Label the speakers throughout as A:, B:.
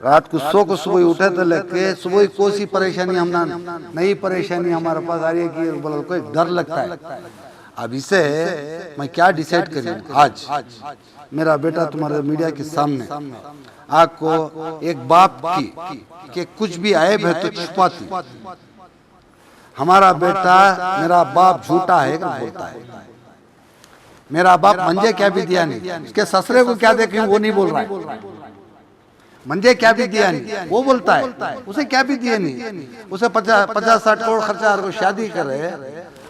A: रात को सो को सुबह उठे तो लेके सुबह कोई सी परेशानी हमना नई परेशानी हमारे पास आ रही है कि बोला कोई डर लगता है। अब इसे मैं क्या डिसाइड करूं आज। मेरा बेटा तुम्हारे मीडिया के सामने आपको एक बाप की कि कुछ भी ऐब है तो छुपाती। हमारा बेटा मेरा बाप झूठा है बोलता है। मेरा बाप मंजे क्या भी दिया नहीं, उसके ससुरे को क्या देखे वो नहीं बोल रहा है। मंजे क्या भी दिया नहीं वो बोलता है, उसे क्या भी दिया नहीं। उसे 50-60 करोड़ खर्चा को शादी करे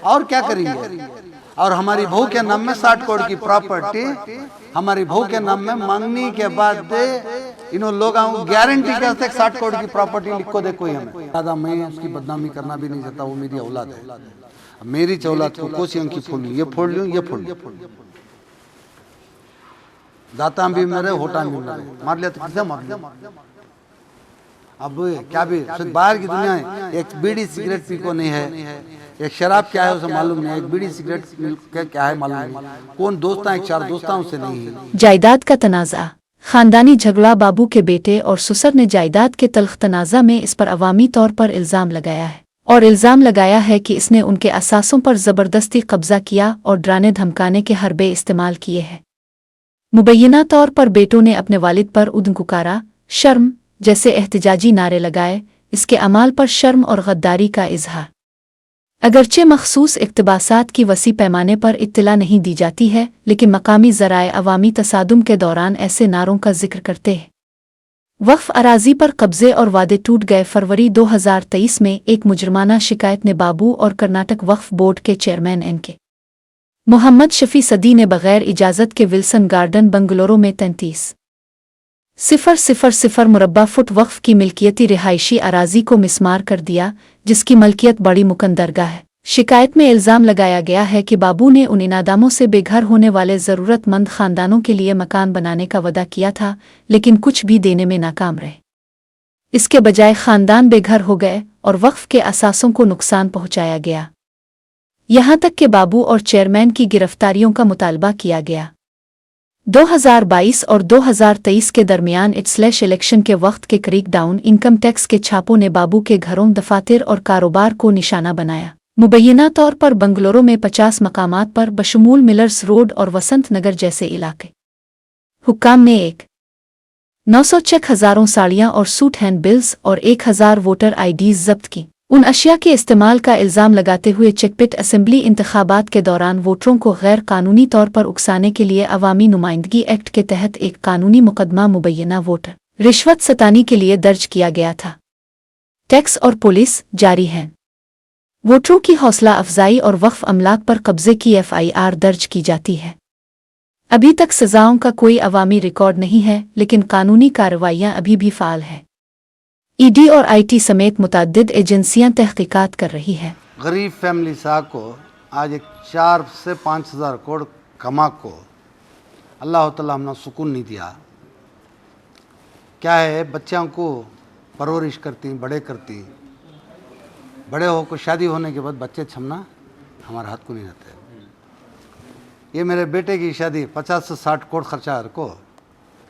A: और क्या करेंगे। और हमारी बहू के नाम में 60 करोड़ की प्रॉपर्टी हमारी बहू के नाम में मांगने के बाद इन लोगों गारंटी के साथ 60 करोड़ की प्रॉपर्टी लिखो दे कोई हमें। दादा मैं उसकी बदनामी करना भी नहीं चाहता, वो मेरी औलाद है। मेरी औलाद को कोसी अंकी फोड़ लूं, ये फोड़ लूं, ये फोड़ लूं। दाता भी मेरे होटा भी मेरे, मार लिया तो किसे मार लिया। अब क्या भी बाहर की दुनिया है, एक बीड़ी सिगरेट पी को नहीं है, एक शराब क्या है उसे मालूम नहीं, एक बीड़ी सिगरेट क्या है मालूम नहीं, कौन दोस्त है, 4 दोस्त उसे नहीं है।
B: जायदाद का तनाज़ा, खानदानी झगड़ा। बाबू के बेटे और ससुर ने जायदाद के तल्ख तनाज़ा में इस पर अवामी तौर पर इल्ज़ाम लगाया है और इल्ज़ाम लगाया है कि इसने उनके असासों पर ज़बरदस्ती कब्जा किया और डराने धमकाने के हरबे इस्तेमाल किए हैं। मुबैयना तौर पर बेटों ने अपने वालिद पर उद्गुकारा, शर्म जैसे एहतजाजी नारे लगाए। इसके अमाल पर शर्म और गद्दारी का इजहार। अगरचे मखसूस इक़्तिबासात की वसी पैमाने पर इत्तला नहीं दी जाती है, लेकिन मकामी ज़राए अवामी तसादुम के दौरान ऐसे नारों का जिक्र करते हैं। वक्फ अराजी पर कब्जे और वादे टूट गए। फरवरी 2023 में एक मुजरमाना शिकायत ने बाबू और कर्नाटक वक्फ बोर्ड के चेयरमैन एन.के. मोहम्मद शफी सदी ने बगैर इजाज़त के विल्सन गार्डन बंगलुरु में 33,000 मुरब्बा फुट वक्फ की मिल्कियती रिहायशी अराजी को मिसमार कर दिया, जिसकी मलकियत बड़ी मुकद्दरगाह है। शिकायत में इल्ज़ाम लगाया गया है कि बाबू ने उन इनादामों से बेघर होने वाले ज़रूरतमंद खानदानों के लिए मकान बनाने का वादा किया था, लेकिन कुछ भी देने में नाकाम रहे। इसके बजाय खानदान बेघर हो गए और वक्फ के असासों को नुकसान पहुंचाया गया। यहाँ तक कि बाबू और चेयरमैन की गिरफ्तारियों का मुतालबा किया गया। 2022 और 2023 के दरमियान इलेक्शन के वक्त के क्रैकडाउन इनकम टैक्स के छापों ने बाबू के घरों, दफातर और कारोबार को निशाना बनाया। मुबैयना तौर पर बंगलुरु में 50 मकामात पर बशमूल मिलर्स रोड और वसंत नगर जैसे इलाके। हुक्काम ने 900 चेक, हज़ारों साड़ियाँ और सूट, हैंड बिल्स और 1000 वोटर आईडीज़ जब्त की। उन अशिया के इस्तेमाल का इल्ज़ाम लगाते हुए चेकपिट असेंबली इंतखाबात के दौरान वोटरों को गैर कानूनी तौर पर उकसाने के लिए अवामी नुमाइंदगी एक्ट के तहत एक कानूनी मुकदमा मुबैयना वोटर रिश्वत सतानी के लिए दर्ज किया गया था। टैक्स और पुलिस जारी है। वोटरों की हौसला अफजाई और वक्फ अमलाक पर कब्जे की FIR दर्ज की जाती है। अभी तक सजाओं का कोई अवामी रिकॉर्ड नहीं है, लेकिन कानूनी कार्रवाइयाँ अभी भी फाल है। ED और IT समेत मुतअद्दिद एजेंसियां तहकीकात कर रही है।
A: गरीब फैमिली साहब को आज एक 4 से 5 हज़ार करोड़ कमा को अल्लाह ताला हमने सुकून नहीं दिया। क्या है, बच्चों को परवरिश करती, बड़े करती, बड़े होकर शादी होने के बाद बच्चे छमना हमारे हाथ को नहीं रहते। ये मेरे बेटे की शादी 50 से 60 करोड़ खर्चा को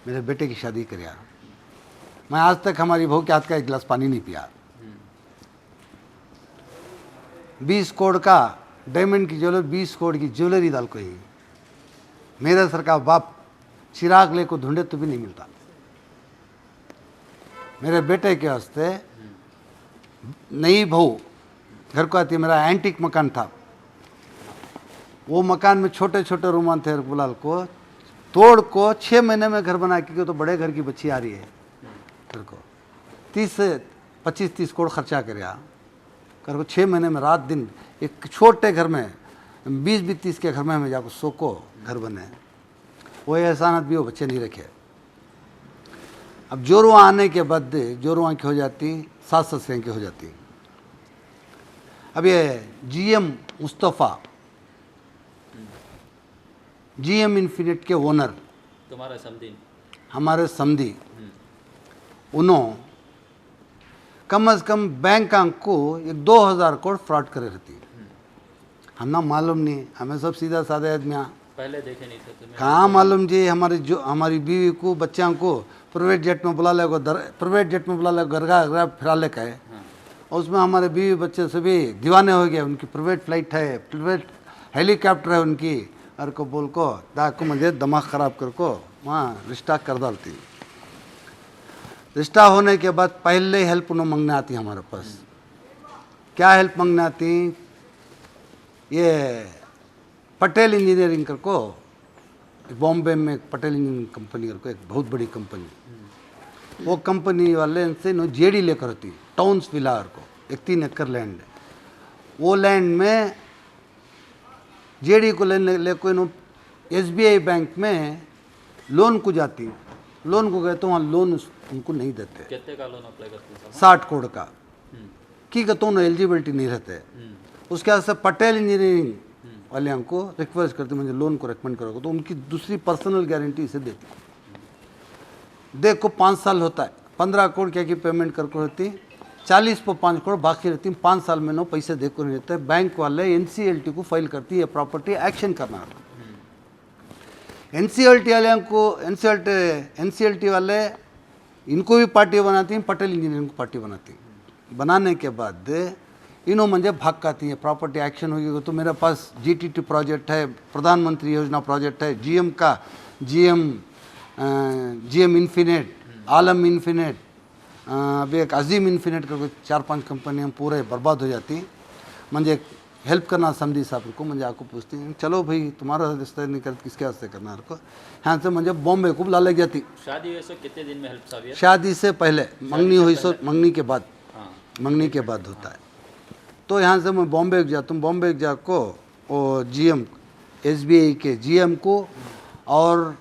A: मेरे बेटे की शादी करिया। मैं आज तक हमारी बहू के हाथ का 1 गिलास पानी नहीं पिया। 20 करोड़ का डायमंड की ज्वेलरी, 20 करोड़ की ज्वेलरी डाल को ही मेरे सर का बाप चिराग ले को ढूंढे तो भी नहीं मिलता। मेरे बेटे के वास्ते नई बहू घर को आती है। मेरा एंटीक मकान था, वो मकान में छोटे छोटे रूम थे। बुलाल को तोड़ को 6 महीने में घर बना के, तो बड़े घर की बच्ची आ रही है घर को 30 से 25-30 करोड़ खर्चा कराया घर को 6 महीने में रात दिन। एक छोटे घर में 20-30 के घर में हमें जाकर सोको घर बने। वो एहसानत भी वो बच्चे नहीं रखे। अब जोरुआ आने के बाद जोरुआ की हो जाती, 7 ससुरें की हो जाती। अब ये GM मुस्तफ़ा, GM इन्फिनिट के ओनर हमारे समधी, उन्होंने कम से कम बैंक को 2000 करोड़ फ्रॉड करे रहती। हम ना मालूम नहीं, हमें सब सीधा साधा आदमी
C: पहले देखे नहीं थे तुम्हें?
A: कहाँ मालूम जी, हमारी बीवी को बच्चों को प्राइवेट जेट में बुला ले, प्राइवेट जेट में बुला ले, घर फिरा ले का है।
C: हाँ।
A: और उसमें हमारे बीवी बच्चे सभी दीवाने हो गए, उनकी प्राइवेट फ्लाइट है, प्राइवेट हेलीकॉप्टर है उनकी, और को बोल को दाको मुझे दिमाग ख़राब कर को वहाँ रिश्ता कर डालती। रिश्ता होने के बाद पहले हेल्प उन्हें मांगने आती हमारे पास। क्या हेल्प मांगने आती? ये पटेल इंजीनियरिंग कर को, बॉम्बे में पटेल इंजीनियरिंग कंपनी कर को, एक बहुत बड़ी कंपनी, वो कंपनी वाले से नो जेडी लेकर होती टाउन्स विलार को, एक 3 एकड़ लैंड है। वो लैंड में जेडी को ले कोई नो SBI बैंक में लोन को जाती, लोन को गए तो वहाँ लोन उनको नहीं देते।
C: कितने का लोन अप्लाई करते हैं?
A: 60 करोड़ का की कहते ना एलिजिबिलिटी नहीं रहते। उसके बाद से पटेल इंजीनियरिंग वाले हमको रिक्वेस्ट करते मुझे लोन को रेकमेंड करोगे, तो उनकी दूसरी पर्सनल गारंटी इसे देती। देखो 5 साल होता है, 15 करोड़ क्या की पेमेंट करके होती, 40 पर 5 करोड़ बाकी रहती, 5 साल में नो पैसे देखो नहीं रहते। बैंक वाले NCLT को फाइल करती है, प्रॉपर्टी एक्शन करना। NCLT वाले को NCLT वाले इनको भी पार्टी बनाती हैं, पटेल इंजीनियरिंग को पार्टी बनाती हैं। बनाने के बाद इन्हों मुझे भाग काती है, प्रॉपर्टी एक्शन होगी तो मेरे पास GTT प्रोजेक्ट है, प्रधानमंत्री योजना प्रोजेक्ट है, GM का GM इन्फिनेट, आलम इन्फिनेट, अभी एक अजीम इन्फिनेट करके 4-5 कंपनियाँ पूरे बर्बाद हो जाती। मुझे हेल्प करना समझी साहब को, मुझे आपको पूछती हैं चलो भाई तुम्हारा रिश्ता नहीं कर किसके वास्ते करना को, यहाँ से मुझे बॉम्बे को बुला ले जाती।
C: शादी वैसे कितने दिन में हेल्प साहब?
A: शादी से पहले, मंगनी हुई सो मंगनी के बाद,
C: हाँ।
A: मंगनी के बाद होता है। तो यहाँ से मैं बॉम्बे जाता हूँ, बॉम्बे जा को वो GM SBI के GM को और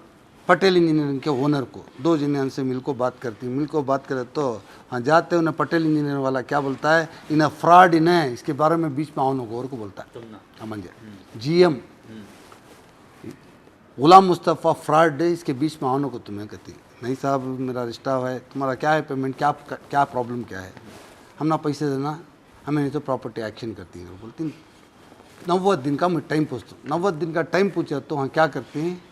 A: पटेल इंजीनियरिंग के ओनर को, 2 जन से मिल को बात करती, मिल को बात करे तो हाँ जाते उन्हें पटेल इंजीनियर वाला क्या बोलता है, इन्हें फ्रॉड इन्हें इसके बारे में बीच में आओ गौर को बोलता है। समझ GM गुलाम मुस्तफ़ा फ्रॉड है, इसके बीच में आओ को तुम्हें कहती नहीं साहब मेरा रिश्ता है, तुम्हारा क्या है पेमेंट, क्या प्रॉब्लम क्या है, हम ना पैसे देना, हमें नहीं तो प्रॉपर्टी एक्शन करती है। बोलती 90 दिन का मैं टाइम पूछता हूँ, 90 दिन का टाइम पूछा तो हाँ क्या करती हैं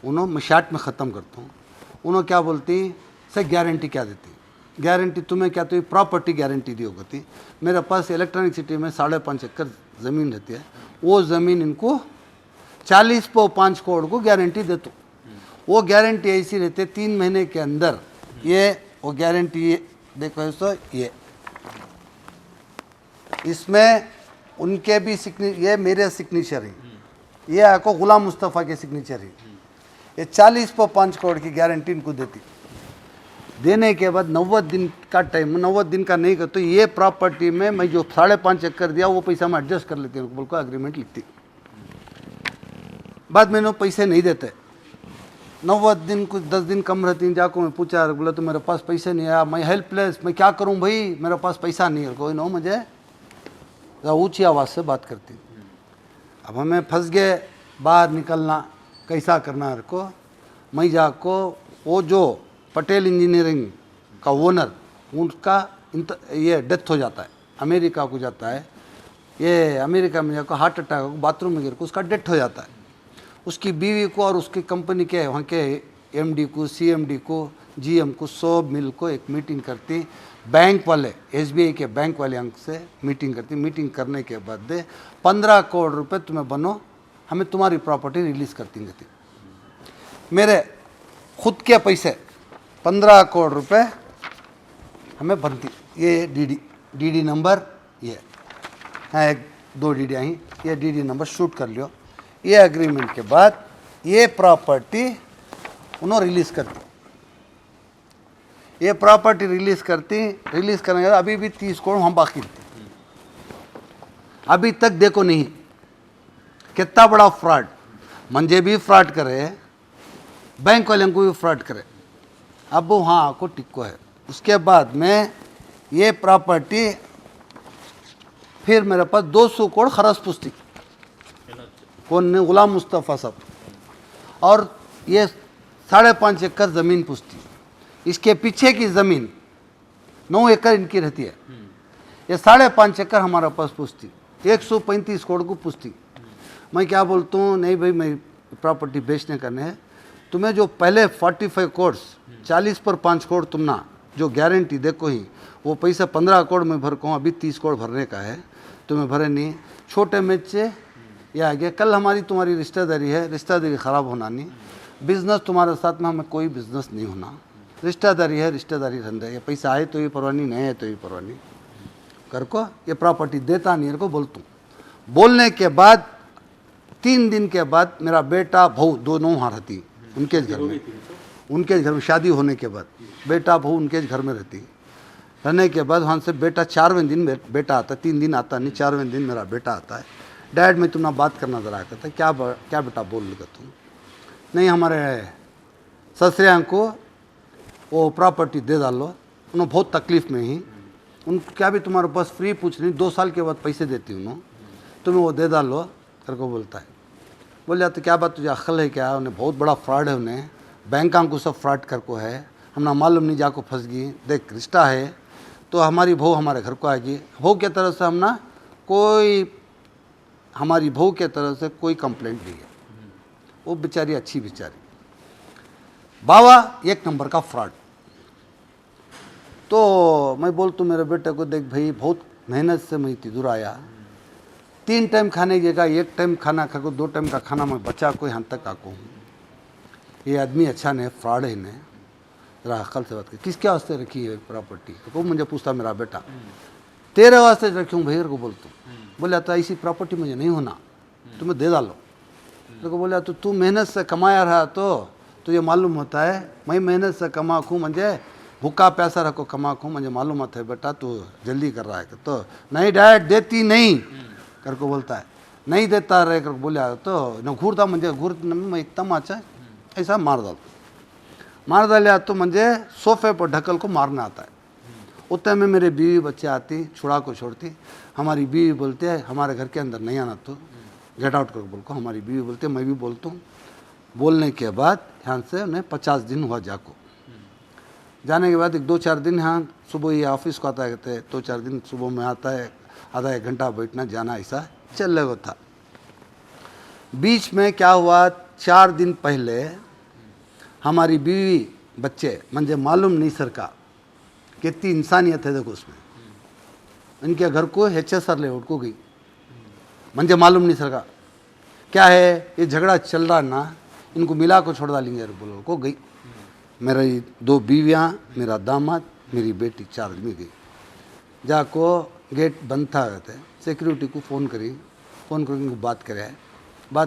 A: उन्होंने, मैं शार्ट में ख़त्म करता हूँ। उन्होंने क्या बोलती सर गारंटी क्या देती, गारंटी तुम्हें क्या तो प्रॉपर्टी गारंटी दी होती। मेरे पास इलेक्ट्रॉनिक सिटी में 5.5 एकड़ ज़मीन रहती है, वो ज़मीन इनको 40 पर 5 करोड़ को गारंटी देता हूँ। वो गारंटी ऐसी रहती है 3 महीने के अंदर, ये वो गारंटी देखो ऐसा, ये इसमें उनके भी ये मेरे सिग्नेचर है, ये आपको गुलाम मुस्तफ़ा के सिग्नेचर है। ये 40 पर 5 करोड़ की गारंटी इनको देती। देने के बाद 90 दिन का टाइम, 90 दिन का नहीं कर तो ये प्रॉपर्टी में मैं जो 5.5 एकड़ दिया वो पैसा मैं एडजस्ट कर लेती हूँ, बोल को एग्रीमेंट लिखती। बाद में पैसे नहीं देते, 90 दिन कुछ 10 दिन कम रहती हैं। जाको मैं पूछा, बोला तो मेरे पास पैसे नहीं आया, मैं हेल्पलेस, मैं क्या करूँ भाई, मेरे पास पैसा नहीं है। कोई नो मुझे ऊँची आवाज़ से बात करती। अब हमें फंस गए, बाहर निकलना कैसा करना है को, मैं जाको वो जो पटेल इंजीनियरिंग का ओनर उनका ये डेथ हो जाता है, अमेरिका को जाता है, ये अमेरिका में जाकर हार्ट अटैक हो, बाथरूम में गिर को उसका डेथ हो जाता है। उसकी बीवी को और उसकी कंपनी के वहाँ के MD को, CMD को, GM को सब मिल को एक मीटिंग करती, बैंक वाले SBI के बैंक वाले अंक से मीटिंग करती। मीटिंग करने के बाद 15 करोड़ रुपए तुम्हें बनो, हमें तुम्हारी प्रॉपर्टी रिलीज़ करती थी। मेरे खुद के पैसे 15 करोड़ रुपए हमें बनती। ये DD नंबर, ये हाँ 1-2 DD आई, ये DD नंबर शूट कर लियो। ये एग्रीमेंट के बाद ये प्रॉपर्टी उन्होंने रिलीज़ कर दी। ये प्रॉपर्टी रिलीज़ करने के बाद अभी भी 30 करोड़ हम बाकी थे, अभी तक देखो नहीं। कितना बड़ा फ्रॉड, मुझे भी फ्रॉड करे, बैंक वाले को भी फ्रॉड करे। अब वहाँ को टिक्को है। उसके बाद में ये प्रॉपर्टी फिर मेरे पास 200 करोड़ खरस पुस्ती, कौन ने, गुलाम मुस्तफ़ा साहब, और ये 5.5 एकड़ ज़मीन पुस्ती। इसके पीछे की ज़मीन 9 एकड़ इनकी रहती है। ये 5.5 एकड़ हमारे पास पुस्ती, 135 करोड़ को पुस्ती। मैं क्या बोलता हूँ, नहीं भाई मैं प्रॉपर्टी बेचने करने हैं, तुम्हें जो पहले 45 करोड़ 40 पर 5 करोड़ तुम ना जो गारंटी देखो ही, वो पैसा 15 करोड़ में भर को, अभी 30 करोड़ भरने का है, तुम्हें भरे नहीं। छोटे मैच से ये आ गया, कल हमारी तुम्हारी रिश्तेदारी है, रिश्तेदारी ख़राब होना नहीं, बिजनेस तुम्हारे साथ में हमें कोई बिजनेस नहीं होना, रिश्तेदारी है, रिश्तेदारी धंधा है, पैसा आए तो ये परवाह नहीं, नहीं है तो ये परवाह नहीं कर को, ये प्रॉपर्टी देता नहीं को बोलता हूँ। बोलने के बाद 3 दिन के बाद मेरा बेटा बहू दोनों वहाँ रहती, उनके घर में, उनके घर में शादी होने के बाद बेटा बहू उनके घर में रहती। रहने के बाद वहाँ से बेटा 4वें दिन बेटा आता, 3 दिन आता नहीं, 4वें दिन मेरा बेटा आता है, डैड मैं तुम्हें बात करना ज़रा कहता है, क्या बेटा बोल लगा तुम? नहीं हमारे ससुरिया को वो प्रॉपर्टी दे डालो, उन्होंने बहुत तकलीफ़ में ही, उन क्या भी तुम्हारे पास फ्री पूछ रही, 2 साल के बाद पैसे देती उन्होंने, तुम्हें वो दे डालो कर को बोलता है। बोल जाते क्या बात तुझे अक्ल है क्या? उन्हें बहुत बड़ा फ्रॉड है, उन्हें बैंकों को सब फ्रॉड कर को है, हमने मालूम नहीं जाको फंस गई, देख रिश्ता है तो हमारी बहू हमारे घर को आएगी, बहू के तरफ से हमना कोई, हमारी बहू के तरफ से कोई कंप्लेंट नहीं है, वो बेचारी अच्छी बेचारी, बाबा 1 नंबर का फ्रॉड। तो मैं बोलता मेरे बेटे को, देख भाई बहुत मेहनत से मैं इतनी दूर आया, 3 टाइम खाने की जगह 1 टाइम खाना खा को 2 टाइम का खाना मैं बचा को यहाँ तक आको हूँ, ये आदमी अच्छा नहीं, फ्रॉड है, इन्हें जरा अकल से बात कर, किसके वास्ते रखी है प्रॉपर्टी? तो मुझे पूछता मेरा बेटा, तेरे वास्ते रखी हूँ भैया को बोलता हूँ। बोला तो ऐसी प्रॉपर्टी मुझे नहीं होना, तुम्हें दे डालो। तो बोला तो तू मेहनत से कमाया रहा तो तुझे मालूम होता है, मैं मेहनत से कमा खूँ, मुझे भूखा प्यासा रखो कमा खूँ, मुझे मालूम होता है बेटा तू जल्दी कर रहा है। तो नहीं डैड देती नहीं कर को बोलता है, नहीं देता रहे कर बोला तो न घूरता, मुझे घूर मैं एकदम अच्छा ऐसा मार डालिया तो मुझे सोफे पर ढकल को मारना आता है। उतने में मेरे बीवी बच्चे आती, छुड़ा को छोड़ती, हमारी बीवी बोलते है हमारे घर के अंदर नहीं आना, तो गेट आउट कर बोल को, हमारी बीवी बोलते मैं भी बोलता हूँ। बोलने के बाद यहाँ से उन्हें 50 दिन हुआ जाको, जाने के बाद 1-2-4 दिन यहाँ सुबह ये ऑफिस को आता है, कहते 2-4 दिन सुबह में आता है, आधा 1 घंटा बैठना जाना, ऐसा चल रहा था। बीच में क्या हुआ, 4 दिन पहले हमारी बीवी बच्चे मुझे मालूम नहीं सर का कितनी इंसानियत है देखो उसमें, इनके घर को HSR लेआउट को गई, मुझे मालूम नहीं सर का क्या है, ये झगड़ा चल रहा ना, इनको मिला को छोड़ डालेंगे बोलो को गई। मेरी 2 बीवियाँ, मेरा दामाद, मेरी बेटी, 4 आदमी गई। जाको गेट बंद था, कहते सिक्योरिटी को फ़ोन करके उनको बात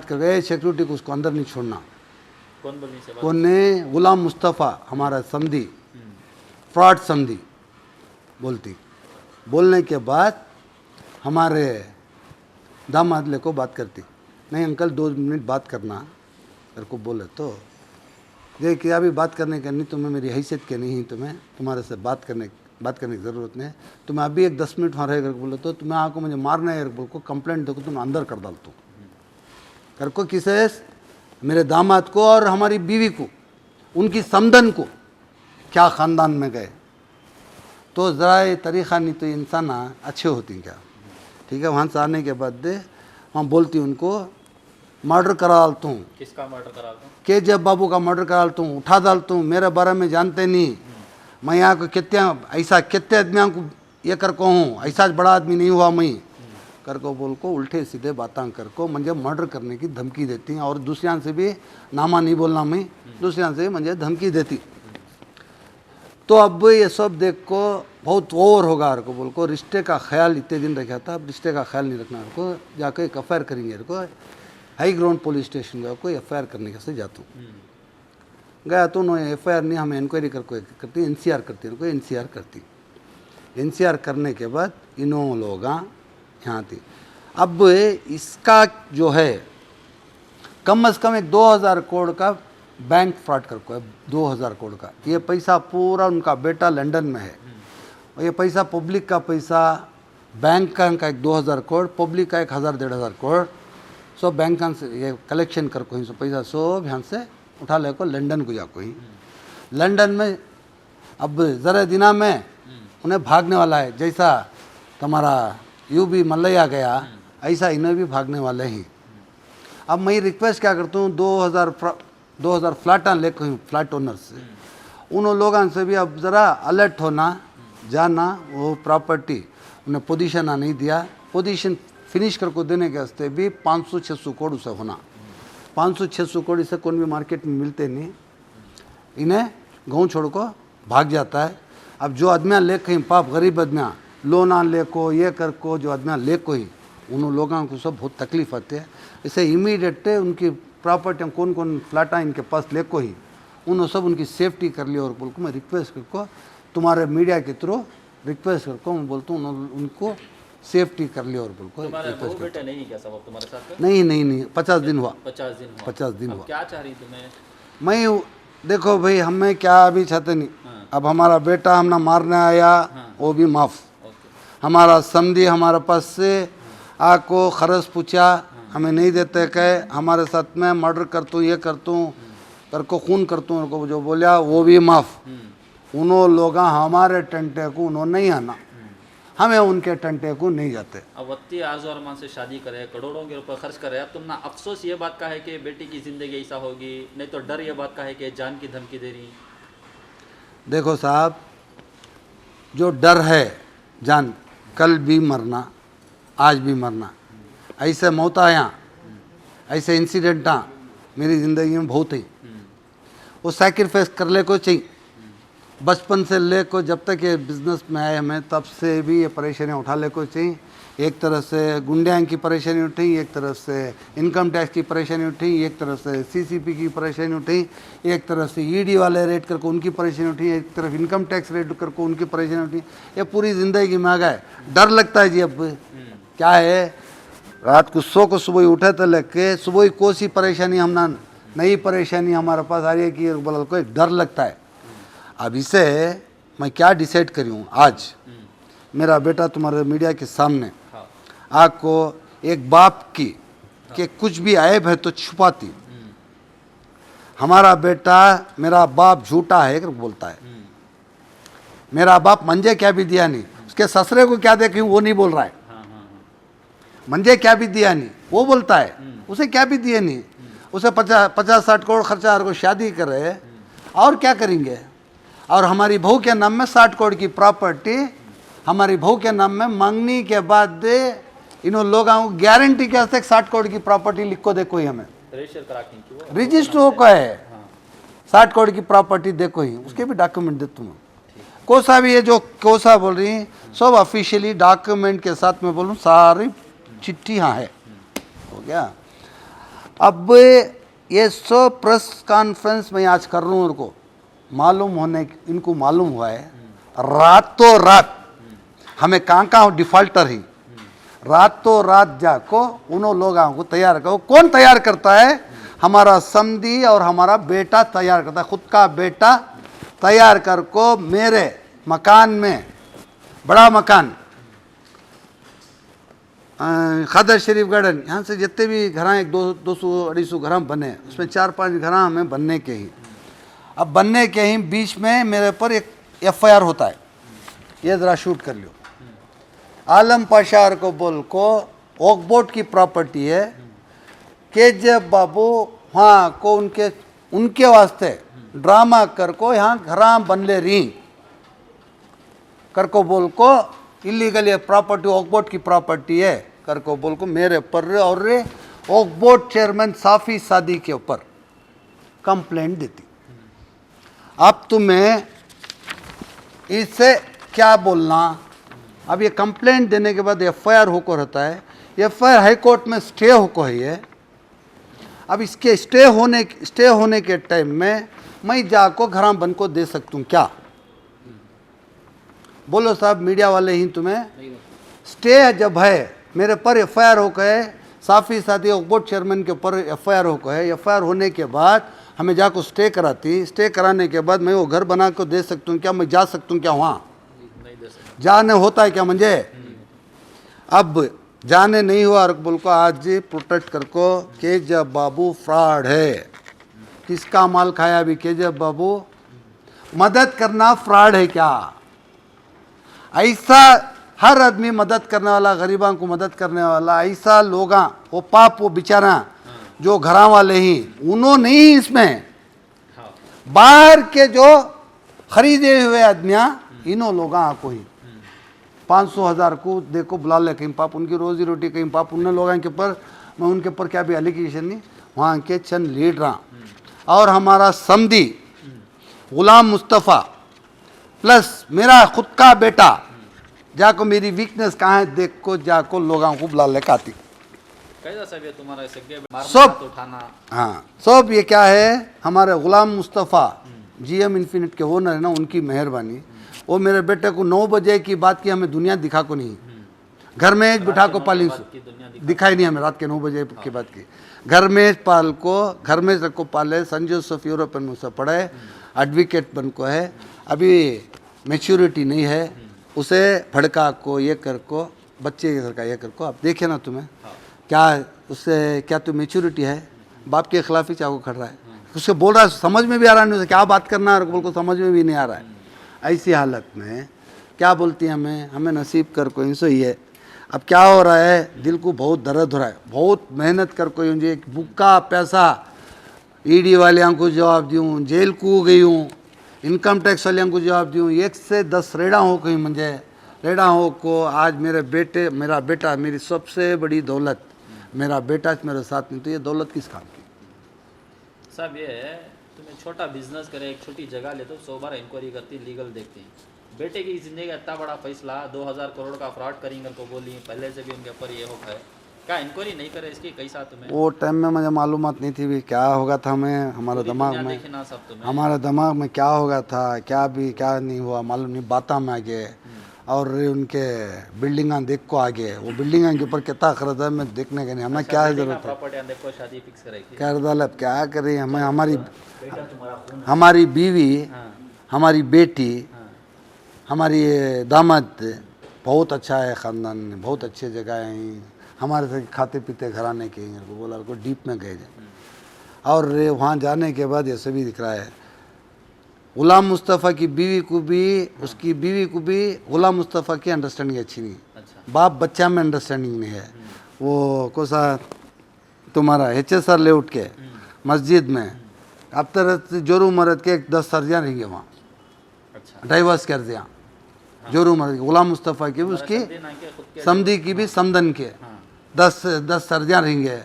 A: करे सिक्योरिटी को उसको अंदर नहीं छोड़ना। कौन ने? गुलाम मुस्तफ़ा, हमारा समधी, फ्रॉड समधी बोलती। बोलने के बाद हमारे दामाद ले को बात करती, नहीं अंकल 2 मिनट बात करना तेरे को बोले, तो ये क्या भी बात करने का नहीं, तुम्हें मेरी हैसियत के नहीं, तुम्हें तुम्हारे से बात करने की ज़रूरत नहीं, तुम्हें अभी 1-10 मिनट वहाँ रह कर बोले तो तुम्हें आको मुझे मारना है बोल को, कंप्लेंट देखो तुम अंदर कर डाल तो कर को, किसे? मेरे दामाद को और हमारी बीवी को, उनकी समधन को, क्या ख़ानदान में गए। तो ज़रा ये तरीक़ा नहीं तो इंसान अच्छे होती क्या, ठीक है। वहाँ से आने के बाद वहाँ बोलती उनको मर्डर करा डालता हूँ।
C: किसका मर्डर करा डालता हूँ?
A: KGF बाबू का मर्डर करा डालता हूँ, उठा डालता हूँ, मेरे बारे में जानते नहीं, मैं यहाँ को कितने आदमियों को ये कर को हूँ, ऐसा बड़ा आदमी नहीं हुआ मैं कर को बोल को, उल्टे सीधे बातें कर को मुझे मर्डर करने की धमकी देती हैं, और दूसरियां से भी नामा नहीं बोलना, मैं दूसरियां से मुझे धमकी देती। तो अब ये सब देख को बहुत ओवर होगा को बोल को, रिश्ते का ख्याल इतने दिन रखा था, अब रिश्ते का ख्याल नहीं रखना को, जाकर FIR करेंगे को, हाई ग्राउंड पुलिस स्टेशन गया को FIR करने के से जाता हूँ। गया तो उन्होंने FIR नहीं, हमें इंक्वायरी करती, NCR करती, उनको NCR करती। NCR करने के बाद इन्होंने लोग यहाँ थी। अब इसका जो है कम से कम 2000 करोड़ का बैंक फ्रॉड कर को है, 2000 करोड़ का। ये पैसा पूरा उनका बेटा लंदन में है, और ये पैसा पब्लिक का पैसा, बैंक का 2000 करोड़, पब्लिक का 1000-1500 करोड़, सब बैंक से ये कलेक्शन कर को ही, सब पैसा सब यहाँ से उठा ले को लंदन को जाको ही। लंदन में अब ज़रा दिना में उन्हें भागने वाला है, जैसा तुम्हारा UB मल्लैया गया ऐसा इन्हें भी भागने वाले ही। अब मैं रिक्वेस्ट क्या करता हूँ 2000 फ्लैट लेकर हूँ फ्लैट ओनर से, उन लोगों से भी अब ज़रा अलर्ट होना जाना, वो प्रॉपर्टी उन्हें पोजीशन नहीं दिया, पोजीशन फिनिश करके देने के वास्ते भी 500-600 करोड़ से होना, 500-600 करोड़ से कौन भी मार्केट में मिलते नहीं, इन्हें गाँव छोड़ को भाग जाता है। अब जो आदमियाँ ले कहीं पाप गरीब आदमियाँ लोन आन ले को ये कर को जो आदमियाँ ले को ही उन लोगों को सब बहुत तकलीफ आती है। इसे इमीडिएट उनकी प्रॉपर्टी कौन कौन फ्लैटा इनके पास ले को ही उन्होंने सब उनकी सेफ्टी कर ली। और बोल को मैं रिक्वेस्ट करको तुम्हारे मीडिया के थ्रू रिक्वेस्ट करको मैं बोलता हूँ उनको सेफ्टी कर लिया। और बोल को
C: तुम्हारा बहू बेटा नहीं क्या सब तुम्हारे साथ?
A: नहीं 50 दिन हुआ,
C: 50 दिन
A: हुआ।
C: क्या चाह रही तुम्हें?
A: मैं देखो भाई हमें क्या अभी चाहते नहीं। अब हमारा बेटा हमने मारने आया वो भी माफ़, हमारा समझी हमारे पास से आको खरस पूछा हमें नहीं देते कहे हमारे साथ में मर्डर करतूँ ये करतूँ कर को खून करतूँ उनको जो बोलिया वो भी माफ़। उन्होंने लोग हमारे टंटे को उन्होंने नहीं आना, हमें उनके टंटे को नहीं जाते।
C: अब वत्ती आरज़ू अरमान से शादी करे, करोड़ों के रुपए खर्च करे, अब तुम ना अफसोस ये बात का है कि बेटी की ज़िंदगी ऐसा होगी, नहीं तो डर ये बात का है कि जान की धमकी दे रही?
A: देखो साहब, जो डर है जान कल भी मरना आज भी मरना, ऐसे मौत आया ऐसे इंसिडेंट मेरी ज़िंदगी में बहुत ही, वो सैक्रिफाइस कर ले को चाहिए। बचपन से ले को जब तक ये बिज़नेस में आए हमें तब से भी ये परेशानियाँ उठा ले को चाहिए। एक तरह से गुंडियाँ की परेशानी उठी, एक तरह से इनकम टैक्स की परेशानी उठी, एक तरह से सीसीपी की परेशानी उठी, एक तरह से ईडी वाले रेड करके उनकी परेशानी उठी, एक तरफ इनकम टैक्स रेड करके उनकी परेशानी उठी। ये पूरी ज़िंदगी में आ गए, डर लगता है जी। अब क्या है, रात को सो को सुबह उठे तो लग के सुबह कोई सी परेशानी हम ना नई परेशानी हमारे पास आ रही है कि बोला को एक डर लगता है। अब इसे मैं क्या डिसाइड करी हूँ, आज मेरा बेटा तुम्हारे मीडिया के सामने आपको एक बाप की कि कुछ भी ऐब है तो छुपाती, हमारा बेटा मेरा बाप झूठा है कर बोलता है, मेरा बाप मंजे क्या भी दिया नहीं, उसके ससुरे को क्या देखी वो नहीं बोल रहा है, मंजे क्या भी दिया नहीं वो बोलता है, उसे क्या भी दिया नहीं, उसे 50-60 करोड़ खर्चा को शादी कर रहे और क्या करेंगे। और हमारी बहू के नाम में 60 करोड़ की प्रॉपर्टी हमारी बहू के नाम में मांगने के बाद इन्होंने लोगों को गारंटी के वास्ते 60 करोड़ की प्रॉपर्टी लिखो देखो ही हमें रजिस्टर हो का है 60 करोड़ की प्रॉपर्टी देखो ही, उसके भी डॉक्यूमेंट देता हूँ। कोसा भी ये जो कोसा बोल रही सब ऑफिशियली डॉक्यूमेंट के साथ में बोलूँ सारी चिट्ठी हाँ है, हो गया। अब ये सब प्रेस कॉन्फ्रेंस में आज कर रहा हूँ, उनको मालूम होने इनको मालूम हुआ है रातों रात हमें कहाँ डिफॉल्टर ही रातों रात जाको उन्होंने लोगों को तैयार करो। कौन तैयार करता है? हमारा समधी और हमारा बेटा तैयार करता है, खुद का बेटा तैयार कर को मेरे मकान में, बड़ा मकान खादर शरीफ गार्डन, यहाँ से जितने भी घर एक 200-250 घर बने उसमें 4-5 घर हमें बनने के ही, अब बनने के ही बीच में मेरे पर एक FIR होता है, ये ज़रा शूट कर लियो। आलम पाशार को बोल को ओकबोट की प्रॉपर्टी है के जब बाबू वहाँ को उनके वास्ते ड्रामा कर को यहाँ घर बनले रही कर को बोल को इलीगल ये प्रॉपर्टी ओकबोट की प्रॉपर्टी है कर को बोल को मेरे पर और ओकबोट चेयरमैन साफ़ी सादी के ऊपर कंप्लेंट देती। अब तुम्हें इससे क्या बोलना, अब ये कंप्लेंट देने के बाद FIR होको रहता है, FIR हाई कोर्ट में स्टे होको है ये। अब इसके स्टे होने के टाइम में मैं जाको घर बन को दे सकता हूँ क्या? बोलो साहब मीडिया वाले ही तुम्हें स्टे जब है मेरे पर FIR होको है, साफ़ी सादी ओकबोट चेयरमैन के ऊपर FIR होको है, FIR होने के बाद हमें जाको स्टे कराती, स्टे कराने के बाद मैं वो घर बना को दे सकता हूँ क्या? मैं जा सकता हूँ क्या वहाँ? जाने होता है क्या मुझे? अब जाने नहीं हुआ और बोल को आज प्रोटेक्ट कर को के जब बाबू फ्रॉड है, किसका माल खाया अभी के जब बाबू, मदद करना फ्रॉड है क्या? ऐसा हर आदमी मदद करने वाला, गरीबों को मदद करने वाला, ऐसा लोग वो पाप वो बेचारा जो घरा वाले ही उन्होंने ही इसमें
C: हाँ
A: बाहर के जो खरीदे हुए आदमियाँ इन्हों लोगों को ही 500,000 को देखो बुला ले कहीं पाप उनकी रोजी रोटी कहीं पाप उन लोगों के ऊपर मैं उनके ऊपर क्या भी एलिगेशन नहीं वहाँ के चंद लीडर और हमारा समधी गुलाम मुस्तफ़ा प्लस मेरा खुद का बेटा जाको मेरी वीकनेस कहाँ है देख को जाको लोगों को बुला ले काती
C: कैसा सब ये तुम्हारा सगे मारना
A: सब
C: हाथ उठाना
A: हाँ सब ये क्या है हमारे गुलाम मुस्तफ़ा GM इन्फिनिट के ओनर है ना उनकी मेहरबानी वो मेरे बेटे को 9 बजे की बात की हमें दुनिया दिखा को नहीं घर में एक बिठा को पाली
C: की दुनिया
A: दिखाई नहीं हमें रात के 9 बजे की बात की घर में पाल को घर में सबको पाले संत जोसेफ यूरोपियन में से पढ़े एडवोकेट बन को है अभी मैच्योरिटी नहीं है उसे भड़का को ये कर को बच्चे के घर का ये कर को आप देखे ना तुम्हें क्या उससे क्या तो मैच्योरिटी है बाप के खिलाफ ही चाहो खड़ रहा है उससे बोल रहा है समझ में भी आ रहा नहीं उसे क्या बात करना है बोल को समझ में भी नहीं आ रहा है ऐसी हालत में क्या बोलती है हमें नसीब कर कोई सो ही है अब क्या हो रहा है दिल को बहुत दर्द हो रहा है बहुत मेहनत कर कोई मुझे बुक्का पैसा ईडी वाले को जवाब दूँ जेल को गई हूँ इनकम टैक्स वाले को जवाब दूँ 1 से 10 रेड़ा हो कहीं मुझे रेड़ा हो को आज मेरा बेटा मेरी सबसे बड़ी दौलत मेरा बेटा मेरे साथ नहीं तो ये दौलत किस काम की
C: सब ये है तुम्हें छोटा बिजनेस करे एक छोटी जगह ले तो 100 बार इंक्वायरी करती लीगल देखती बेटे की जिंदगी इतना बड़ा फैसला 2000 करोड़ का फ्रॉड करेंगे को बोली पहले से भी उनके ऊपर ये होता है क्या इंक्वायरी नहीं करे इसकी कैसा तुम्हें
A: वो टाइम में मुझे मालूमात नहीं थी भी क्या होगा था हमें हमारे दिमाग में
C: देखना सब तुम्हें
A: हमारे दिमाग में क्या होगा था क्या नहीं हुआ मालूम नहीं बाता में आगे और उनके बिल्डिंगा देख को आगे वो बिल्डिंगा के ऊपर कितना खर्च है मैं देखने का नहीं हमें क्या जरूरत है
C: प्रॉपर्टी देखो शादी फिक्स करेगी
A: कर दौलत क्या करें हमें हमारी बीवी हमारी बेटी हमारी दामाद बहुत अच्छा है ख़ानदान में बहुत अच्छे जगह हैं हमारे से खाते पीते घराने के को बोला को डीप में गए और वहाँ जाने के बाद ये सभी दिख रहा है गुलाम मुस्तफ़ा की बीवी को भी उसकी बीवी को भी गुलाम मुस्तफ़ा की अंडरस्टैंडिंग अच्छी नहीं
C: अच्छा
A: बाप बच्चा में अंडरस्टैंडिंग नहीं है वो कोसा तुम्हारा HSR ले उठ के मस्जिद में अब तरह जोरू मरद के 10 सर्जियाँ रहेंगे वहाँ
C: अच्छा
A: डाइवर्स कर दिया जोरू मरद गुलाम मुस्तफ़ा की भी उसकी समधी की भी समदन के 10 सर्जियाँ रहेंगे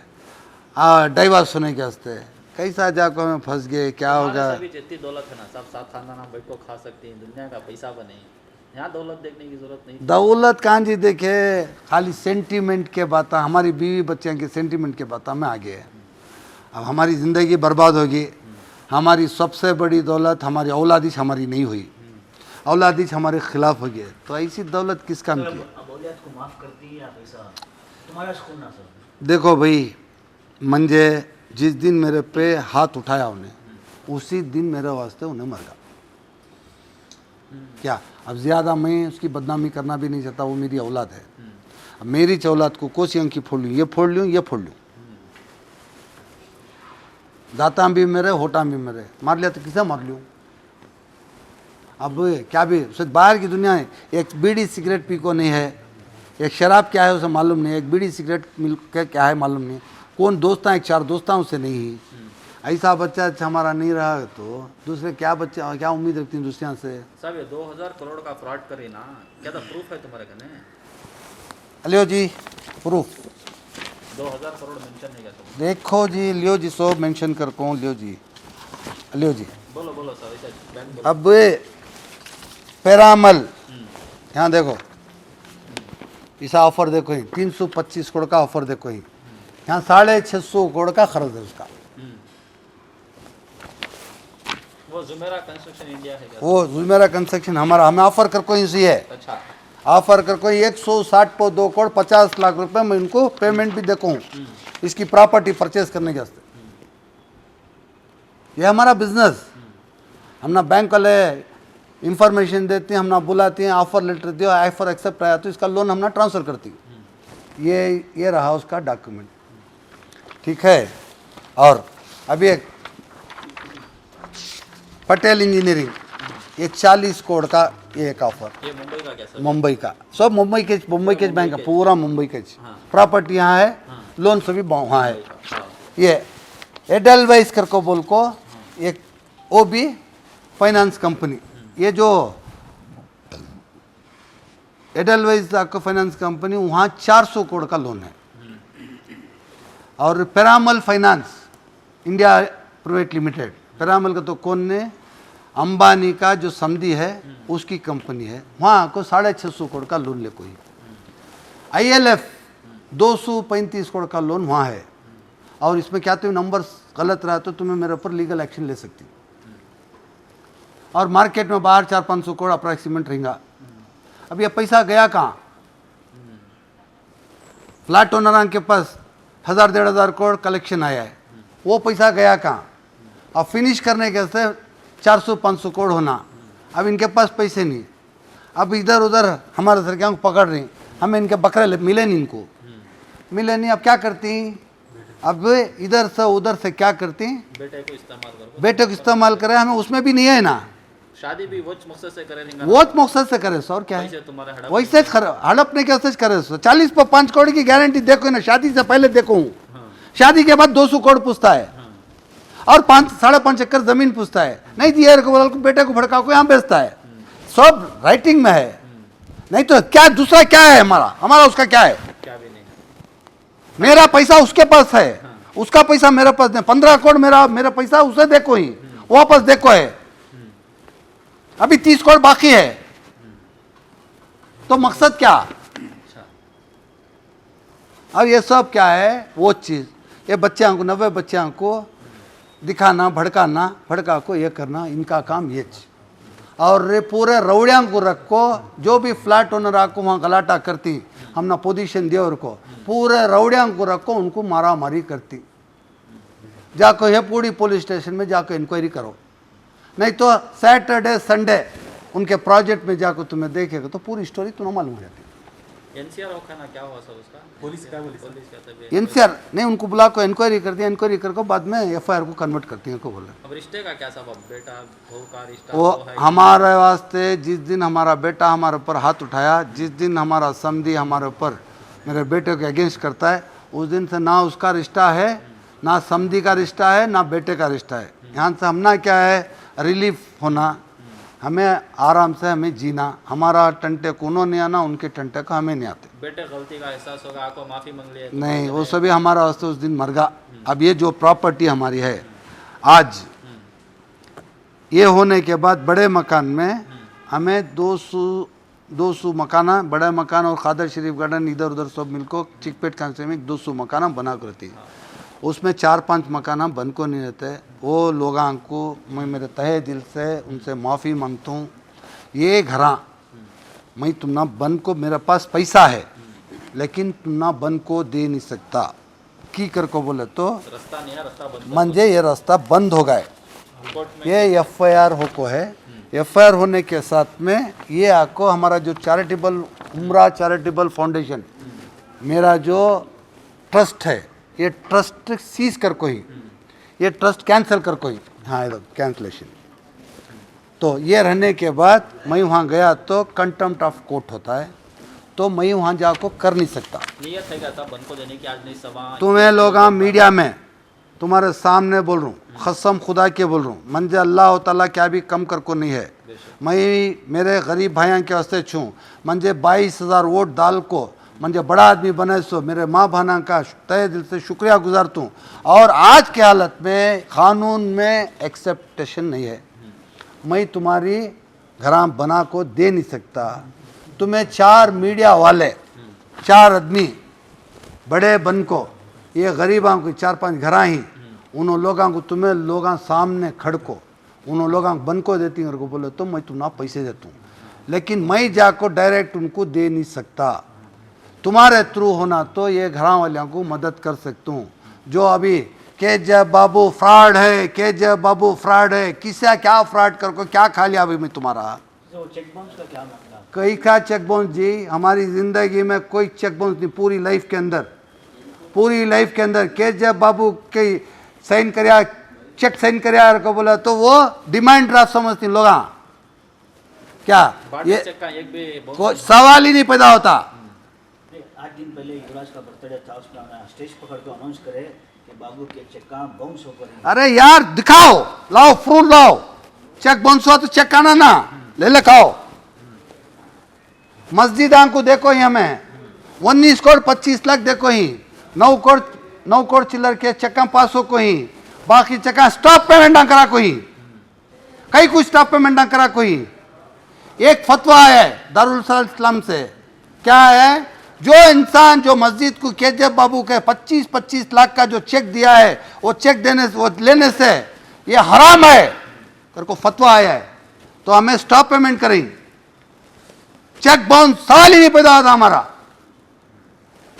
A: डाइवर्स होने के वास्ते कैसा जाको हमें फंस गए क्या होगा
C: सभी जितनी दौलत है ना सब साथ खानदान बैठ को खा सकते हैं दुनिया का पैसा बने यहाँ दौलत देखने की जरूरत नहीं
A: दौलत कहाँ जी देखे खाली सेंटीमेंट के बात हमारी बीवी बच्चों के सेंटीमेंट के बात में आगे है अब हमारी ज़िंदगी बर्बाद होगी हमारी सबसे बड़ी दौलत हमारी औलादिश हमारी नहीं हुई औलादिश हमारे खिलाफ हो गए तो ऐसी दौलत किस काम की देखो भाई मंजे जिस दिन मेरे पे हाथ उठाया उन्हें उसी दिन मेरे वास्ते उन्हें मर गया क्या अब ज़्यादा मैं उसकी बदनामी करना भी नहीं चाहता वो मेरी औलाद है अब मेरी औलाद को कोसी अंकी फोड़ लूँ ये फोड़ लूँ ये फोड़ लूँ दाता भी मेरे होटा भी मेरे मार लिया तो किसे मार लूँ अब क्या भी उसे बाहर की दुनिया है एक बीड़ी सिगरेट पी को नहीं है एक शराब क्या है उसे मालूम नहीं एक बीड़ी सिगरेट मिल क्या है मालूम नहीं कौन दोस्त हैं 4 दोस्तां उससे नहीं ही ऐसा बच्चा अच्छा हमारा नहीं रहा तो दूसरे क्या बच्चा क्या उम्मीद रखती हैं दूसरियों से
C: सब ये 2000 करोड़ का फ्रॉड करे ना क्या तो प्रूफ है तुम्हारे कने
A: लियो जी प्रूफ
C: 2000 करोड़ मेंशन नहीं करता
A: देखो जी लियो जी सो मेंशन कर कौन लियो जी
C: बोलो बोलो सर ऐसा बैंक
A: अब पैरामल यहाँ देखो ऐसा ऑफर देखो ही 325 करोड़ का ऑफर देखो ही यहाँ 650 करोड़ का खर्च है उसका
C: वो जुमेरा कंस्ट्रक्शन इंडिया है क्या
A: वो जुमेरा कंस्ट्रक्शन हमारा हमें ऑफर कर कोई सी है
C: अच्छा
A: ऑफर कर कोई 160 पर 2 करोड़ 50 लाख रुपए मैं इनको पेमेंट भी देखूँ इसकी प्रॉपर्टी परचेज करने के वास्ते ये हमारा बिजनेस हम ना बैंक वाले इंफॉर्मेशन देते हैं हम ना बुलाते हैं ऑफर लेटर दियो ऑफर एक्सेप्ट आया तो इसका लोन हम ना ट्रांसफ़र करती हूँ ये रहा उसका डॉक्यूमेंट ठीक है और अभी एक पटेल इंजीनियरिंग ये 40 करोड़ का ये एक ऑफर
C: ये मुंबई का क्या सर
A: मुंबई का सब मुंबई के बैंक का पूरा मुंबई के प्रॉपर्टी यहाँ है लोन सभी वहाँ है ये एडलवाइस करको बोल को एक वो भी फाइनेंस कंपनी, ये जो एडलवाइस आपको फाइनेंस कंपनी वहाँ 400 करोड़ का लोन है। और Piramal finance India private limited, Piramal का तो कौन ने, अंबानी का जो समधी है उसकी कंपनी है, वहाँ को 650 करोड़ का लोन ले कोई। ILF 235 करोड़ का लोन वहाँ है। और इसमें क्या तुम्हें नंबर्स गलत रहा तो तुम्हें मेरे ऊपर लीगल एक्शन ले सकती। और मार्केट में बाहर 400-500 करोड़ अप्रॉक्सीमेट रहेगा। अब ये पैसा गया कहाँ? फ्लैट ओनर के पास 1000-1500 करोड़ कलेक्शन आया है, वो पैसा गया कहाँ? अब फिनिश करने के से 400-500 करोड़ होना, अब इनके पास पैसे नहीं। अब इधर उधर हमारे सरकार को पकड़ रही, हमें इनके बकरे मिले नहीं, इनको मिले नहीं। अब क्या करती? अब इधर से उधर से क्या करती? बेटे को इस्तेमाल करे, हमें उसमें भी नहीं है ना।
C: शादी भी वो मकसद से करे,
A: वो मकसद से करे सो, और क्या है वैसे हड़पने के करे सो। 40 पर 5 करोड़ की गारंटी देखो ना, शादी से पहले देखो, शादी के बाद 200 करोड़ पूछता है और 5.5 एकड़ जमीन पूछता है। नहीं दिया को बेटे को भड़का को यहाँ बेचता है, सब राइटिंग में है। नहीं तो क्या दूसरा क्या है? हमारा उसका क्या है?
C: क्या भी नहीं।
A: मेरा पैसा उसके पास है, उसका पैसा मेरे पास नहीं। 15 करोड़ मेरा पैसा उसे देखो ही, वापस देखो है, अभी 30 करोड़ बाकी है। तो मकसद क्या? अब ये सब क्या है? वो चीज ये बच्चों को 90 बच्चों को दिखाना, भड़का को ये करना, इनका काम ये चीज। और रे पूरे रौड़ियां को रखो, जो भी फ्लैट ओनर आको वहाँ गलाटा करती, हमने पोजीशन दिया उनको, पूरे रौड़ियां को रखो, उनको मारा मारी करती। जाको ये पूरी पुलिस स्टेशन में जाकर इंक्वायरी करो, नहीं तो सैटरडे संडे उनके प्रोजेक्ट में जाकर तुम्हें देखेगा तो पूरी स्टोरी तुम्हें मालूम हो जाती है।
C: एनसीआर होगा ना, क्या हुआ सर उसका? पुलिस क्या बोली?
A: एनसीआर नहीं, उनको बुला को इंक्वायरी करती है, इंक्वायरी करके बाद में FIR को कन्वर्ट करती है, को बोला।
C: अब रिश्ते का क्या सबब? बेटा बहू का रिश्ता
A: वो
C: तो है।
A: हमारे वास्ते जिस दिन हमारा बेटा हमारे ऊपर हाथ उठाया, जिस दिन हमारा समधी हमारे ऊपर मेरे बेटे के अगेंस्ट करता है, उस दिन से ना उसका रिश्ता है, ना समधी का रिश्ता है, ना बेटे का रिश्ता है। यहाँ से हमना क्या है? रिलीफ होना, हमें आराम से हमें जीना। हमारा टंटे को उन्होंने आना, उनके टंटे का हमें नहीं आते।
C: बेटे गलती का एहसास होगा, आपको माफी मांग ली?
A: नहीं, वो सभी हमारा वास्ते उस दिन मर गया। अब ये जो प्रॉपर्टी हमारी है आज, ये होने के बाद बड़े मकान में हमें 200 मकाना, बड़ा मकान और खादर शरीफ गार्डन इधर उधर सब मिलकर चिकपेट कांसे में 200 मकाना बना कर रहती है। उसमें 4-5 मकाना बन को नहीं रहते। वो लोगों को मैं मेरे तहे दिल से उनसे माफ़ी मांगता हूँ। ये घरा मैं तुम ना बन को, मेरे पास पैसा है लेकिन तुम ना बन को दे नहीं सकता। की कर को बोले तो
C: रास्ता नहीं है, रास्ता बंद।
A: मंजे ये रास्ता बंद हो गए। ये FIR हो को है। FIR होने के साथ में ये आपको हमारा जो चैरिटेबल उमरा चैरिटेबल फाउंडेशन, मेरा जो ट्रस्ट है, ये ट्रस्ट सीज कर को ही, ये ट्रस्ट कैंसिल कर को ही, हाँ कैंसलेशन। तो ये रहने के बाद मैं वहाँ गया तो कंटेम्प्ट ऑफ कोर्ट होता है, तो मैं वहाँ जाको कर नहीं सकता।
C: नियत है क्या था बन को देने की? आज नहीं सभा
A: तुम्हें लोग मीडिया में तुम्हारे सामने बोल रहा हूँ, कसम खुदा के बोल रहा हूँ, मंजे अल्लाह ताला क्या भी कम कर को नहीं है। मैं मेरे गरीब भाइयों के वास्ते छूँ, मंजे 22,000 वोट डाल को मंजे बड़ा आदमी बने सो मेरे माँ बहना का तहे दिल से शुक्रिया गुजारता हूँ। और आज के हालत में कानून में एक्सेप्टेशन नहीं है, मैं तुम्हारी घरां बना को दे नहीं सकता। तुम्हें 4 मीडिया वाले, 4 आदमी बड़े बन को, ये गरीबों को 4-5 घरा ही, उन लोगों को तुम्हें लोगों सामने खड़ को उन लोगों को बन को देती हूँ को बोले तो मैं तुम्हें पैसे देता हूँ, लेकिन मैं जाको डायरेक्ट उनको दे नहीं सकता। तुम्हारे थ्रू होना तो ये घरा वालों को मदद कर सकता हूँ। जो अभी के बाबू फ्रॉड है, के बाबू फ्रॉड है, किसा क्या फ्रॉड कर को क्या खा लिया अभी मैं तुम्हारा?
D: चेक बाउंस का क्या मामला?
A: कई का चेक बाउंस जी? हमारी ज़िंदगी में कोई चेक बाउंस नहीं। पूरी लाइफ के अंदर के बाबू के साइन कराया, चेक साइन कराया को बोला तो वो डिमांड ड्राफ्ट समझती लोग। क्या ये
C: चेक का एक भी
A: कोई सवाल ही नहीं पैदा होता।
D: 8 दिन पहले युवराज का बर्थडे था, उसमें हमने स्टेज पकड़ के अनाउंस करे कि बाबू के चेक का बाउंस होकर
A: अरे यार दिखाओ, लाओ प्रूफ लाओ, चेक बाउंस हुआ तो चेक आना ना, ले खाओ। मस्जिदां को देखो ही हमें 19 करोड़ 25 लाख देखो ही 9 करोड़ चिल्लर के चक्का पास हो कोई, बाकी चक्का स्टॉप पेमेंट ना करा कोई, कई कुछ स्टॉप पेमेंट ना करा कोई। एक फतवा है दारुल इस्लाम से, क्या है, जो इंसान जो मस्जिद को केजब बाबू के 25-25 लाख का जो चेक दिया है, वो चेक देने वो लेने से ये हराम है करको फतवा आया है, तो हमें स्टॉप पेमेंट करें। चेक बाउंस साल ही नहीं पैदा होता हमारा।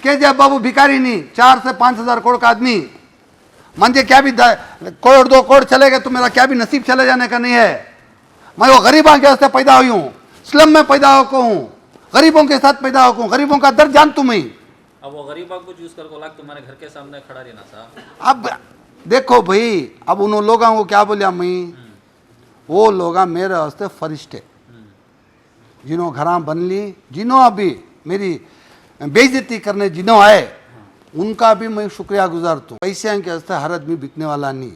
A: केजब बाबू भिखारी नहीं, 4 से 5 हजार करोड़ का आदमी, मुझे क्या भी करोड़ 2 करोड़ चलेगा तो मेरा क्या भी नसीब चले जाने का नहीं है। मैं वो गरीबों के वास्ते पैदा हुई हूँ, स्लम में पैदा होकर हूँ, गरीबों के साथ पैदा होकर हूँ, गरीबों का दर्द जानता हूँ मैं।
C: अब वो गरीबा को चूज कर को लाख तुम्हारे घर के सामने खड़ा रहना साहब।
A: अब देखो भाई, अब उन लोगों को क्या बोलिया मैं, वो लोग मेरे वास्ते फरिश्ते, जिन्हों घरा बन ली, जिन्हों अभी मेरी बेइज्जती करने जिन्हों आए, उनका भी मैं शुक्रिया गुजारता हूँ। पैसे के वास्ते हर आदमी बिकने वाला नहीं,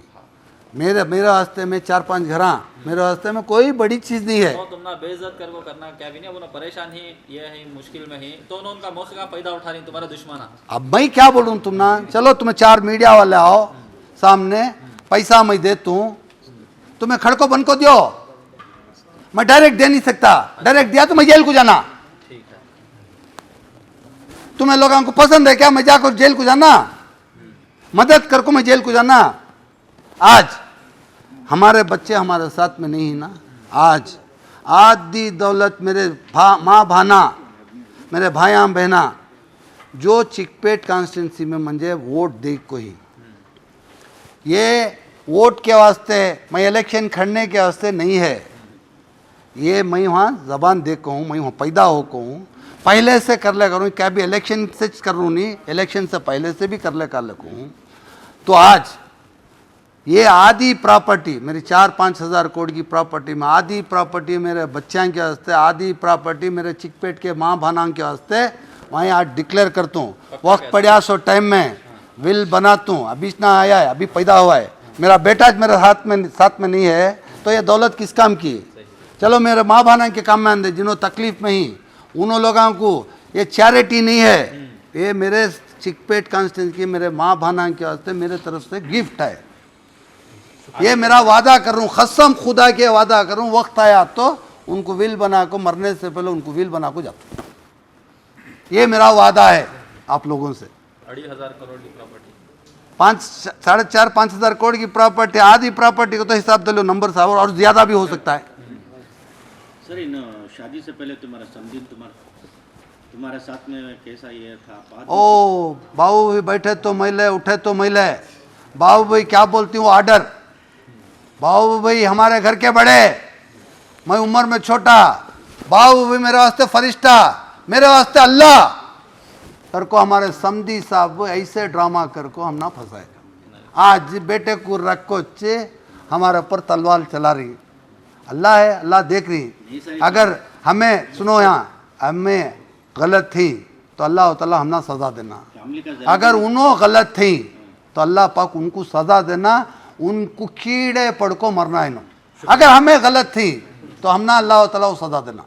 A: मेरे वास्ते में 4-5 घरा, मेरे वास्ते में कोई बड़ी चीज नहीं है।
C: तो तुमने बेइज्जत कर को करना क्या भी नहीं, वो परेशान ही ये है मुश्किल में ही, तो उनका मौके का फायदा उठा रही तुम्हारा दुश्मन।
A: अब मैं क्या बोलूँ तुम ना, चलो तुम्हें 4 मीडिया वाले आओ सामने, पैसा मैं देता हूँ, तुम्हें खड़को बन को दियो, मैं डायरेक्ट दे नहीं सकता, डायरेक्ट दिया तो मैं जेल को जाना।
C: ठीक है,
A: तुम्हें लोगों को पसंद है क्या मैं जाकर जेल को जाना, मदद कर को मैं जेल को जाना। आज हमारे बच्चे हमारे साथ में नहीं ना, आज आधी दौलत मेरे माँ भाना, मेरे भाइयाँ बहना जो चिकपेट कॉन्स्टिट्यूंसी में मुझे वोट दे को ही, ये वोट के वास्ते मैं इलेक्शन खड़ने के वास्ते नहीं है, ये मैं वहाँ ज़बान दे को हूँ, मैं वहाँ पैदा हो को हूँ, पहले से कर ले करूँ, क्या भी इलेक्शन से कर लूँ नहीं, इलेक्शन से पहले से भी कर ले कर हूँ। तो आज ये आधी प्रॉपर्टी मेरी 4-5 हज़ार करोड़ की प्रॉपर्टी में आधी प्रॉपर्टी मेरे बच्चों के वास्ते, आधी प्रॉपर्टी मेरे चिकपेट के माँ भाना के वास्ते वहीं आज डिक्लेयर करता हूँ। वक्त पड़ा सो टाइम में विल बनाता हूँ, अभी ना आया है, अभी पैदा हुआ है, मेरा बेटा मेरे साथ में नहीं है, तो ये दौलत किस काम की। चलो मेरे माँ भाना के काम में आंदे, जिन्हों तकलीफ में ही उन लोगों को ये चैरिटी नहीं है, ये मेरे चिकपेट कॉन्स्टिट्यूंसी की मेरे माँ भाना के वास्ते मेरे तरफ से गिफ्ट है। ये मेरा वादा कर रहा हूँ, कसम खुदा के वादा कर रहा हूँ, वक्त आया तो उनको विल बना को, मरने से पहले उनको विल बना को जाता हूँ। ये मेरा वादा है आप लोगों से।
C: 2,500 करोड़ की प्रॉपर्टी,
A: 4.5 हज़ार करोड़ की प्रॉपर्टी, आधी प्रॉपर्टी को तो हिसाब दे लो नंबर साहब, और ज्यादा भी हो सकता है।
E: सर इन शादी से पहले तुम्हारा समझी तुम्हारे साथ में कैसा ये था?
A: ओ बाबू भाई बैठे तो मैले, उठे तो मैले, बाबू भाई क्या बोलती हूँ ऑर्डर, बाबू भाई हमारे घर के बड़े, मैं उम्र में छोटा, बाबू भाई मेरे वास्ते फरिश्ता, मेरे वास्ते अल्लाह कर को हमारे समधी साहब ऐसे ड्रामा कर को हम ना फंसाएगा। आज बेटे को रख को हमारे ऊपर तलवार चला रही, अल्लाह है, अल्लाह देख रही। अगर हमें सुनो यहाँ हमें गलत थी तो अल्लाह ताला हमना सज़ा देना, अगर उन्हों गलत थी तो अल्लाह पाक उनको सज़ा देना, उनको कीड़े पड़ को मरना है। अगर हमें गलत थी तो हमना अल्लाह ताला सज़ा देना।